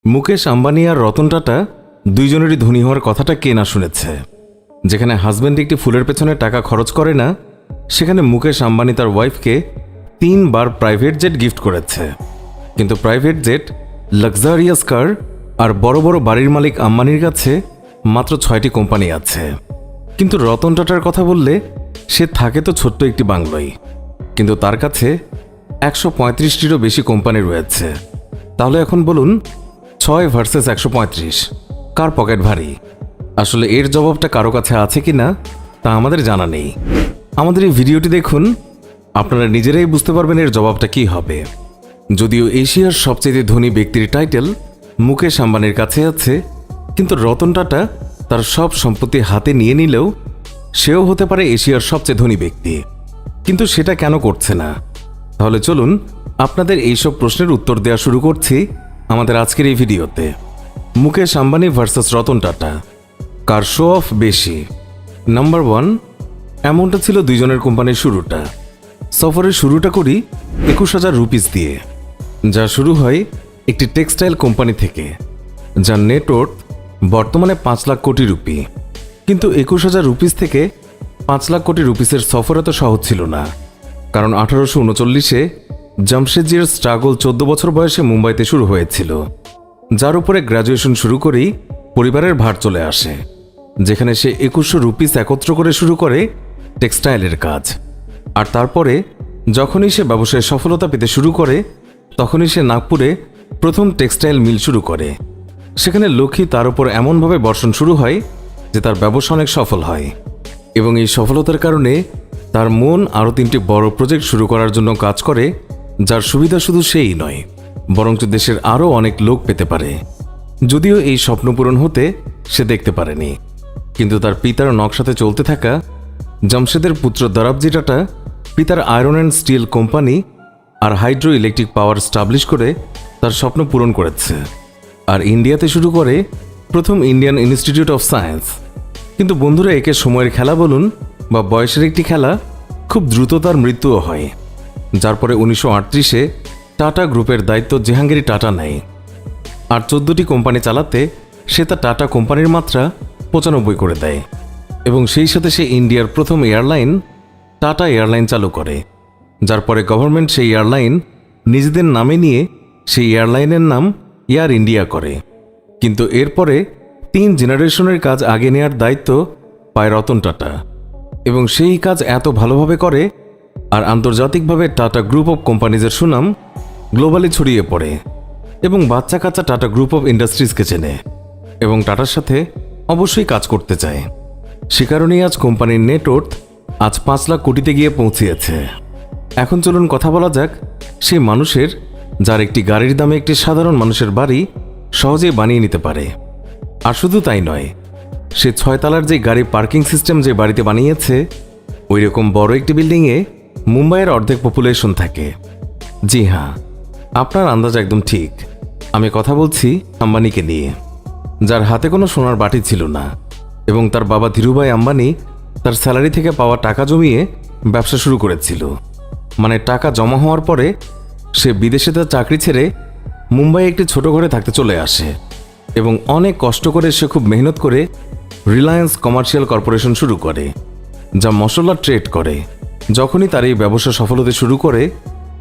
মুকেশ আম্বানি আর রতন টাটা দুইজনেরই ধনী হওয়ার কথাটা কে না শুনেছে। যেখানে হাজব্যান্ড একটি ফুলের পেছনে টাকা খরচ করে না, সেখানে মুকেশ আম্বানি তার ওয়াইফকে 3 বার প্রাইভেট জেট গিফট করেছে। কিন্তু প্রাইভেট জেট, লাক্সারিয়াস কার আর বড় বড় বাড়ির মালিক আম্বানির কাছে মাত্র 6টি কোম্পানি আছে। কিন্তু রতন টাটার কথা বললে সে থাকে তো ছোট্ট একটি বাংলোয়, কিন্তু তার কাছে 135টিরও বেশি কোম্পানি রয়েছে। তাহলে এখন বলুন 6 ভার্সেস 135 কার পকেট ভারী? আসলে এর জবাবটা কারো কাছে আছে কি না তা আমাদের জানা নেই। আমাদের এই ভিডিওটি দেখুন, আপনারা নিজেরাই বুঝতে পারবেন এর জবাবটা কি হবে। যদিও এশিয়ার সবচেয়ে ধনী ব্যক্তির টাইটেল মুকেশ আম্বানির কাছে আছে, কিন্তু রতন টাটা তার সব সম্পত্তি হাতে নিয়ে নিলেও সেও হতে পারে এশিয়ার সবচেয়ে ধনী ব্যক্তি। কিন্তু সেটা কেন করছে না? তাহলে চলুন আপনাদের এইসব প্রশ্নের উত্তর দেওয়া শুরু করছি আমাদের আজকের এই ভিডিওতে। মুকেশ আম্বানি ভার্সেস রতন টাটা, কার শো অফ বেশি? নাম্বার 1, এমনটা ছিল দুইজনের কোম্পানির শুরুটা। সফরের শুরুটা করি 21,000 রুপিস দিয়ে, যা শুরু হয় একটি টেক্সটাইল কোম্পানি থেকে, যার নেটওয়ার্থ বর্তমানে 5 লাখ কোটি রুপি। কিন্তু 21,000 রুপিস থেকে 5 লাখ কোটি রুপিসের সফর এত সহজ ছিল না, কারণ 1839-এ জামশেদজির স্ট্রাগল 14 বছর বয়সে মুম্বাইতে শুরু হয়েছিল, যার উপরে গ্র্যাজুয়েশন শুরু করেই পরিবারের ভার চলে আসে, যেখানে সে 2100 রুপিস একত্র করে শুরু করে টেক্সটাইলের কাজ। আর তারপরে যখনই সে ব্যবসায় সফলতা পেতে শুরু করে, তখনই সে নাগপুরে প্রথম টেক্সটাইল মিল শুরু করে। সেখানে লক্ষ্মী তার উপর এমনভাবে বর্ষণ শুরু হয় যে তার ব্যবসা অনেক সফল হয়, এবং এই সফলতার কারণে তার মন আরও 3টি বড় প্রজেক্ট শুরু করার জন্য কাজ করে, যার সুবিধা শুধু সেই নয়, বরঞ্চ দেশের আরও অনেক লোক পেতে পারে। যদিও এই স্বপ্ন পূরণ হতে সে দেখতে পারেনি, কিন্তু তার পিতার নকশাতে চলতে থাকা জামশেদের পুত্র দরাবজি টাটা পিতার আয়রন অ্যান্ড স্টিল কোম্পানি আর হাইড্রো ইলেকট্রিক পাওয়ার স্টাবলিশ করে তার স্বপ্ন পূরণ করেছে, আর ইন্ডিয়াতে শুরু করে প্রথম ইন্ডিয়ান ইনস্টিটিউট অফ সায়েন্স। কিন্তু বন্ধুরা, একে সময়ের খেলা বলুন বা বয়সের একটি খেলা, খুব দ্রুত তার মৃত্যুও হয়, যার পরে 1938-এ টাটা গ্রুপের দায়িত্ব জাহাঙ্গীর টাটা নেয়। আর 14টি কোম্পানি চালাতে সে তার টাটা কোম্পানির মাত্রা 95 করে দেয়, এবং সেই সাথে সে ইন্ডিয়ার প্রথম এয়ারলাইন টাটা এয়ারলাইন চালু করে, যার পরে গভর্নমেন্ট সেই এয়ারলাইন নিজেদের নামে নিয়ে সেই এয়ারলাইনের নাম এয়ার ইন্ডিয়া করে। কিন্তু এরপরে 3 জেনারেশনের কাজ আগে নেওয়ার দায়িত্ব পায় রতন টাটা, এবং সেই কাজ এত ভালোভাবে করে আর আন্তর্জাতিকভাবে টাটা গ্রুপ অফ কোম্পানিজের সুনাম গ্লোবালি ছড়িয়ে পড়ে, এবং বাচ্চা কাচ্চা টাটা গ্রুপ অফ ইন্ডাস্ট্রিজকে চেনে এবং টাটার সাথে অবশ্যই কাজ করতে চায়। সে কারণেই আজ কোম্পানির নেটওয়ার্থ আজ 5 লাখ কোটিতে গিয়ে পৌঁছিয়েছে। এখন চলুন কথা বলা যাক সেই মানুষের, যার একটি গাড়ির দামে একটি সাধারণ মানুষের বাড়ি সহজেই বানিয়ে নিতে পারে। আর শুধু তাই নয়, সে 6 তলার যে গাড়ি পার্কিং সিস্টেম যে বাড়িতে বানিয়েছে, ওই রকম বড় একটি বিল্ডিংয়ে মুম্বাইয়ের অর্ধেক পপুলেশন থাকে। জি হ্যাঁ, আপনার আন্দাজ একদম ঠিক। আমি কথা বলছি আম্বানিকে নিয়ে, যার হাতে কোনো সোনার বাটি ছিল না, এবং তার বাবা ধীরুভাই আম্বানি তার স্যালারি থেকে পাওয়া টাকা জমিয়ে ব্যবসা শুরু করেছিল। মানে টাকা জমা হওয়ার পরে সে বিদেশে তার চাকরি ছেড়ে মুম্বাইয়ে একটি ছোট ঘরে থাকতে চলে আসে, এবং অনেক কষ্ট করে সে খুব মেহনত করে রিলায়েন্স কমার্শিয়াল কর্পোরেশন শুরু করে, যা মশলা ট্রেড করে। যখনই তার এই ব্যবসা সফল হতে শুরু করে,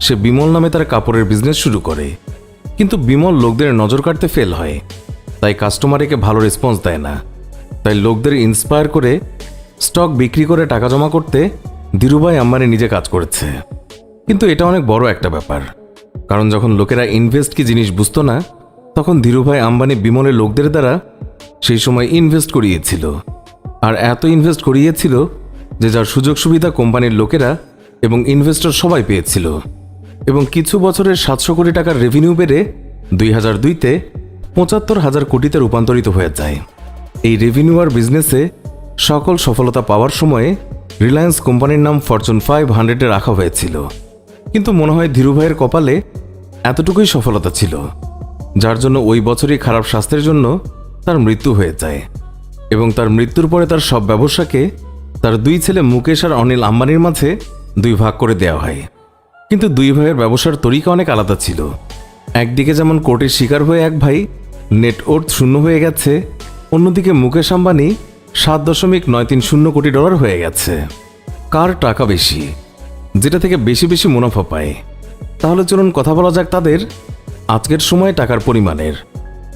সে বিমল নামে তার কাপড়ের বিজনেস শুরু করে। কিন্তু বিমল লোকদের নজর কাটতে ফেল হয়, তাই কাস্টমার একে ভালো রেসপন্স দেয় না। তাই লোকদের ইন্সপায়ার করে স্টক বিক্রি করে টাকা জমা করতে ধীরুভাই আম্বানি নিজে কাজ করেছে। কিন্তু এটা অনেক বড় একটা ব্যাপার, কারণ যখন লোকেরা ইনভেস্ট কি জিনিস বুঝতো না, তখন ধীরুভাই আম্বানি বিমলের লোকদের দ্বারা সেই সময় ইনভেস্ট করিয়েছিল। আর এত ইনভেস্ট করিয়েছিল যে যার সুযোগ সুবিধা কোম্পানির লোকেরা এবং ইনভেস্টর সবাই পেয়েছিল, এবং কিছু বছরের 700 কোটি টাকার রেভিনিউ বেড়ে 2002-তে 75,000 কোটিতে রূপান্তরিত হয়ে যায়। এই রেভিনিউ আর বিজনেসে সকল সফলতা পাওয়ার সময়ে রিলায়েন্স কোম্পানির নাম ফরচুন 500-এ রাখা হয়েছিল। কিন্তু মনে হয় ধীরুভাইয়ের কপালে এতটুকুই সফলতা ছিল, যার জন্য ওই বছরই খারাপ স্বাস্থ্যের জন্য তার মৃত্যু হয়ে যায়, এবং তার মৃত্যুর পরে তার সব ব্যবসাকে তার 2 ছেলে মুকেশ আর অনিল আম্বানির মাঝে 2 ভাগ করে দেওয়া হয়। কিন্তু 2 ভাইয়ের ব্যবসার তরিকা অনেক আলাদা ছিল। একদিকে যেমন কোর্টের শিকার হয়ে এক ভাই নেটওয়ার্থ শূন্য হয়ে গেছে, অন্যদিকে মুকেশ আম্বানি $7.930 হয়ে গেছে। কার টাকা বেশি, যেটা থেকে বেশি বেশি মুনাফা পায়? তাহলে চলুন কথা বলা যাক তাদের আজকের সময় টাকার পরিমাণের,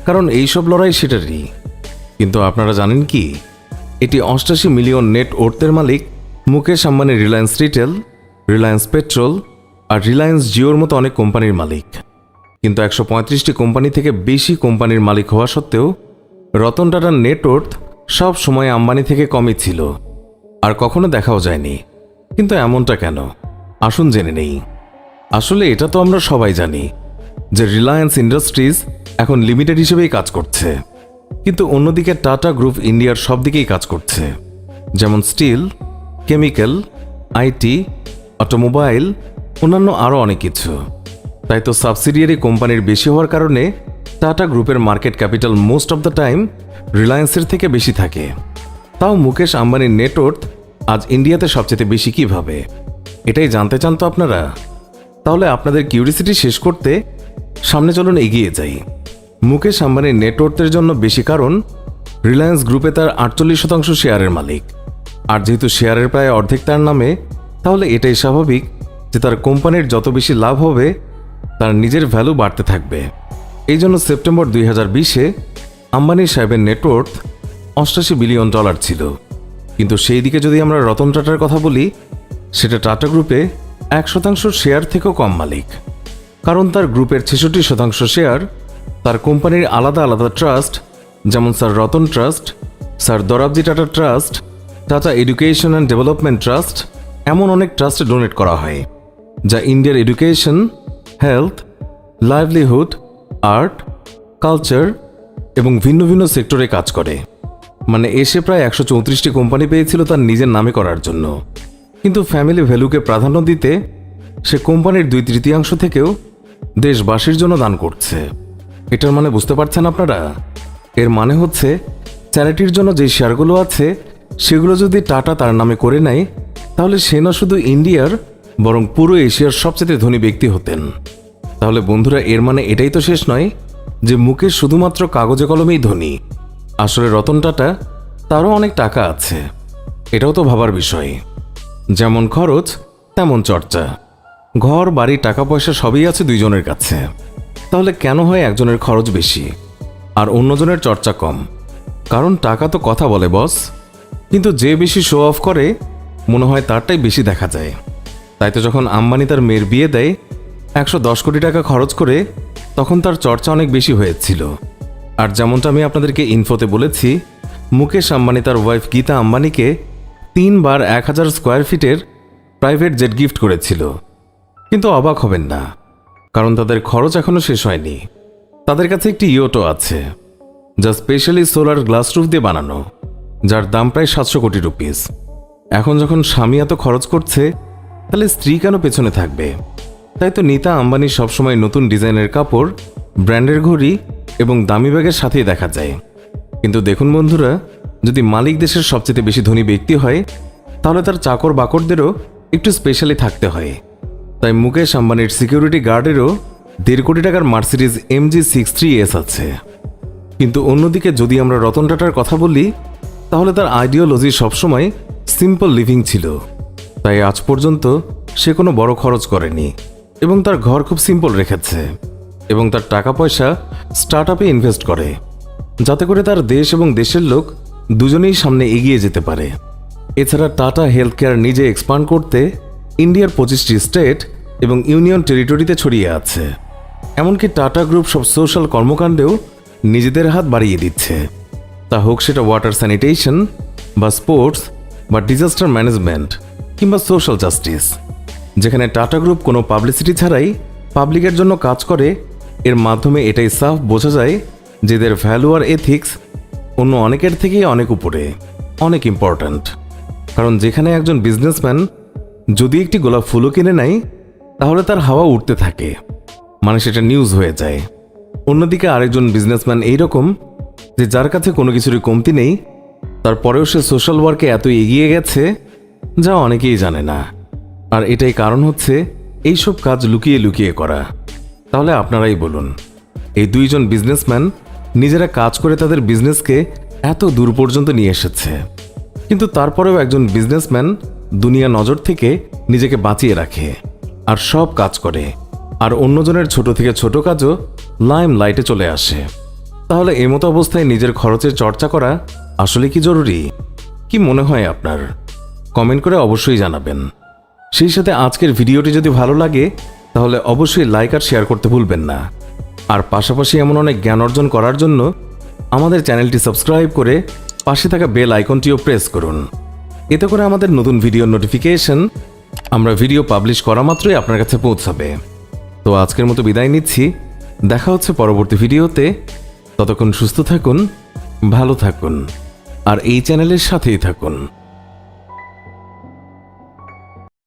কারণ এইসব লড়াই সেটারই। কিন্তু আপনারা জানেন কি, এটি 88 মিলিয়ন নেটওয়ার্থের মালিক মুকেশ আম্বানি রিলায়েন্স রিটেল, রিলায়েন্স পেট্রোল আর রিলায়েন্স জিওর মতো অনেক কোম্পানির মালিক। কিন্তু 135টি কোম্পানি থেকে বেশি কোম্পানির মালিক হওয়া সত্ত্বেও রতন টাটার নেটওয়ার্থ সব সময় আম্বানি থেকে কমই ছিল, আর কখনো দেখাও যায়নি। কিন্তু এমনটা কেন, আসুন জেনে নেই। আসলে এটা তো আমরা সবাই জানি যে রিলায়েন্স ইন্ডাস্ট্রিজ এখন লিমিটেড হিসেবেই কাজ করছে, কিন্তু অন্যদিকে টাটা গ্রুপ ইন্ডিয়ার সব দিকেই কাজ করছে, যেমন স্টিল, কেমিক্যাল, আইটি, অটোমোবাইল, অন্যান্য আরও অনেক কিছু। তাই তো সাবসিডিয়ারি কোম্পানির বেশি হওয়ার কারণে টাটা গ্রুপের market capital most of the time রিলায়েন্সের থেকে বেশি থাকে। তাও মুকেশ আম্বানির নেটওয়ার্থ আজ ইন্ডিয়াতে সবচেয়ে বেশি কিভাবে, এটাই জানতে চান তো আপনারা? তাহলে আপনাদের কিউরিসিটি শেষ করতে সামনে চলুন এগিয়ে যাই। মুকেশ আম্বানির নেটওয়ার্থের জন্য বেশি কারণ রিলায়েন্স গ্রুপে তার 48% শেয়ারের মালিক, আর যেহেতু শেয়ারের প্রায় অর্ধেক তার নামে, তাহলে এটাই স্বাভাবিক যে তার কোম্পানির যত বেশি লাভ হবে তার নিজের ভ্যালু বাড়তে থাকবে। এই জন্য সেপ্টেম্বর 2020-এ আম্বানি সাহেবের নেটওয়ার্থ $88 বিলিয়ন ছিল। কিন্তু সেই দিকে যদি আমরা রতন টাটার কথা বলি, সেটা টাটা গ্রুপে 1% শেয়ার থেকেও কম মালিক, কারণ তার গ্রুপের 66% শেয়ার তার কোম্পানির আলাদা আলাদা ট্রাস্ট, যেমন sir Ratan trust, sir Dorabji Tata trust, Tata education and development trust, এমন অনেক ট্রাস্টে ডোনেট করা হয়, যা ইন্ডিয়ার education, health, livelihood, art, culture এবং ভিন্ন ভিন্ন সেক্টরে কাজ করে। মানে এসে প্রায় 134টি কোম্পানি পেয়েছিল তার নিজের নামে করার জন্য, কিন্তু ফ্যামিলি ভ্যালুকে প্রাধান্য দিতে সে কোম্পানির 2/3 থেকেও দেশবাসীর জন্য দান করছে। এটার মানে বুঝতে পারছেন আপনারা? এর মানে হচ্ছে চ্যারিটির জন্য যে শেয়ারগুলো আছে সেগুলো যদি টাটা তার নামে করে নেয়, তাহলে সে না শুধু ইন্ডিয়ার বরং পুরো এশিয়ার সবচেয়ে ধনী ব্যক্তি হতেন। তাহলে বন্ধুরা, এর মানে এটাই তো শেষ নয় যে মুকেশ শুধুমাত্র কাগজে কলমেই ধনী। আসলে রতন টাটা তারও অনেক টাকা আছে, এটাও তো ভাবার বিষয়। যেমন খরচ তেমন চর্চা, ঘর বাড়ি টাকা পয়সা সবই আছে দুইজনের কাছে। তাহলে কেন হয় একজনের খরচ বেশি আর অন্যজনের চর্চা কম? কারণ টাকা তো কথা বলে বস, কিন্তু যে বেশি শো অফ করে মনে হয় তারটাই বেশি দেখা যায়। তাই তো যখন আম্বানি তার মেয়ের বিয়ে দেয় 110 কোটি টাকা খরচ করে, তখন তার চর্চা অনেক বেশি হয়েছিল। আর যেমনটা আমি আপনাদেরকে ইনফোতে বলেছি, মুকেশ আম্বানি তার ওয়াইফ গীতা আম্বানিকে 3 বার 1000 স্কোয়ার ফিটের প্রাইভেট জেট গিফট করেছিল। কিন্তু অবাক হবেন না, কারণ তাদের খরচ এখনো শেষ হয়নি। তাদের কাছে একটি ইয়োটো আছে, যা স্পেশালি সোলার গ্লাস রুফ দিয়ে বানানো, যার দাম প্রায় 700 কোটি রুপিস। এখন যখন স্বামী এত খরচ করছে, তাহলে স্ত্রী কেন পেছনে থাকবে? তাই তো নীতা আম্বানি সবসময় নতুন ডিজাইনের কাপড়, ব্র্যান্ডের ঘড়ি এবং দামি ব্যাগের সাথেই দেখা যায়। কিন্তু দেখুন বন্ধুরা, যদি মালিক দেশের সবচেয়ে বেশি ধনী ব্যক্তি হয়, তাহলে তার চাকর বাকরদেরও একটু স্পেশালি থাকতে হয়। তাই মুকেশ আম্বানির সিকিউরিটি গার্ডেরও 1.5 কোটি টাকার মার্সিডিজ MG63S আছে। কিন্তু অন্যদিকে যদি আমরা রতন টাটার কথা বলি, তাহলে তার আইডিওলজি সবসময় সিম্পল লিভিং ছিল। তাই আজ পর্যন্ত সে কোনো বড় খরচ করেনি এবং তার ঘর খুব সিম্পল রেখেছে, এবং তার টাকা পয়সা স্টার্ট আপে ইনভেস্ট করে, যাতে করে তার দেশ এবং দেশের লোক দুজনেই সামনে এগিয়ে যেতে পারে। এছাড়া টাটা হেলথ কেয়ার নিজে এক্সপান্ড করতে ইন্ডিয়ার 25টি স্টেট এবং ইউনিয়ন টেরিটরিতে ছড়িয়ে আছে। এমনকি টাটা গ্রুপ সব সোশ্যাল কর্মকাণ্ডেও নিজেদের হাত বাড়িয়ে দিচ্ছে, তা হোক সেটা ওয়াটার স্যানিটেশন বা স্পোর্টস বা ডিজাস্টার ম্যানেজমেন্ট কিংবা সোশ্যাল জাস্টিস। যেখানে টাটা গ্রুপ কোনো পাবলিসিটি ছাড়াই পাবলিকের জন্য কাজ করে, এর মাধ্যমে এটাই সাফ বোঝা যায় যে এদের ভ্যালু আর এথিক্স অন্য অনেকের থেকেই অনেক উপরে, অনেক ইম্পর্ট্যান্ট। কারণ যেখানে একজন বিজনেসম্যান যদি একটি গোলাপ ফুলও কিনে নেয়, তাহলে তার হাওয়া উঠতে থাকে, মানে সেটা নিউজ হয়ে যায়। অন্যদিকে আরেকজন বিজনেসম্যান এইরকম যে যার কাছে কোনো কিছুরই কমতি নেই, তারপরেও সে সোশ্যাল ওয়ার্কে এত এগিয়ে গেছে যা অনেকেই জানে না। আর এটাই কারণ হচ্ছে এইসব কাজ লুকিয়ে লুকিয়ে করা। তাহলে আপনারাই বলুন, এই দুইজন বিজনেসম্যান নিজেরা কাজ করে তাদের বিজনেসকে এত দূর পর্যন্ত নিয়ে এসেছে, কিন্তু তারপরেও একজন বিজনেসম্যান দুনিয়া নজর থেকে নিজেকে বাঁচিয়ে রাখে আর সব কাজ করে, আর অন্যজনের ছোট থেকে ছোট কাজও লাইম লাইটে চলে আসে। তাহলে এমতো অবস্থায় নিজের খরচের চর্চা করা আসলে কি জরুরি? কি মনে হয় আপনার? কমেন্ট করে অবশ্যই জানাবেন। সেই সাথে আজকের ভিডিওটি যদি ভালো লাগে তাহলে অবশ্যই লাইক আর শেয়ার করতে ভুলবেন না। আর পাশাপাশি এমন অনেক জ্ঞান অর্জন করার জন্য আমাদের চ্যানেলটি সাবস্ক্রাইব করে পাশে থাকা বেল আইকনটিও প্রেস করুন। এতে করে আমাদের নতুন ভিডিওর নোটিফিকেশন আমরা ভিডিও পাবলিশ করা মাত্রই আপনার কাছে পৌঁছাবে। তো আজকের মতো বিদায় নিচ্ছি, দেখা হচ্ছে পরবর্তী ভিডিওতে। ততক্ষণ সুস্থ থাকুন, ভালো থাকুন আর এই চ্যানেলের সাথেই থাকুন।